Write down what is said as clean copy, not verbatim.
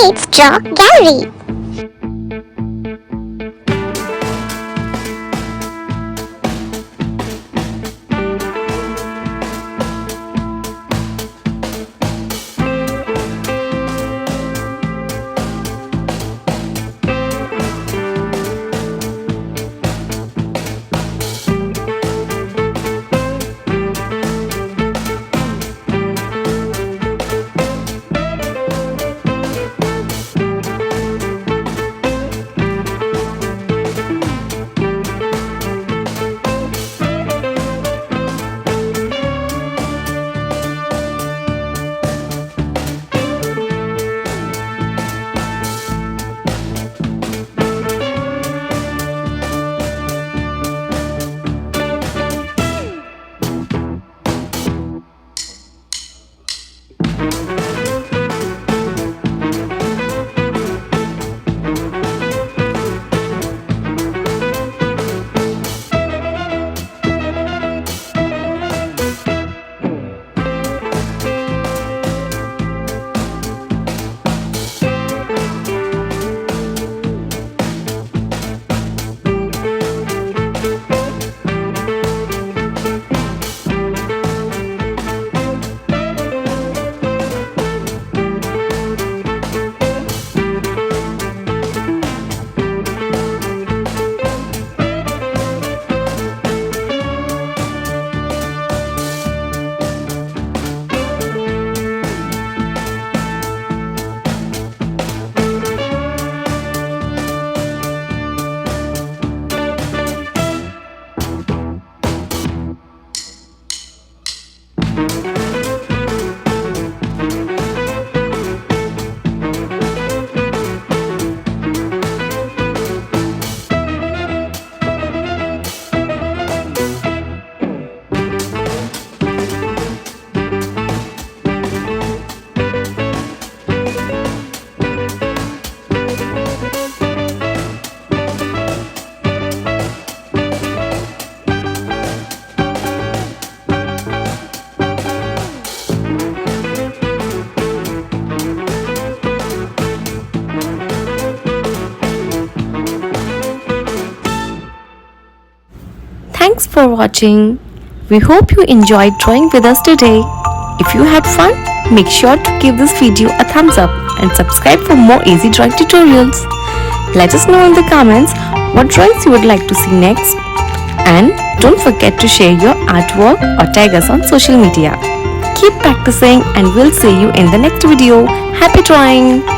tonight's draw gallery. Thanks for watching. We hope you enjoyed drawing with us today. If you had fun, make sure to give this video a thumbs up and subscribe for more easy drawing tutorials. Let us know in the comments what drawings you would like to see next. And don't forget to share your artwork or tag us on social media. Keep practicing and we'll see you in the next video. Happy drawing!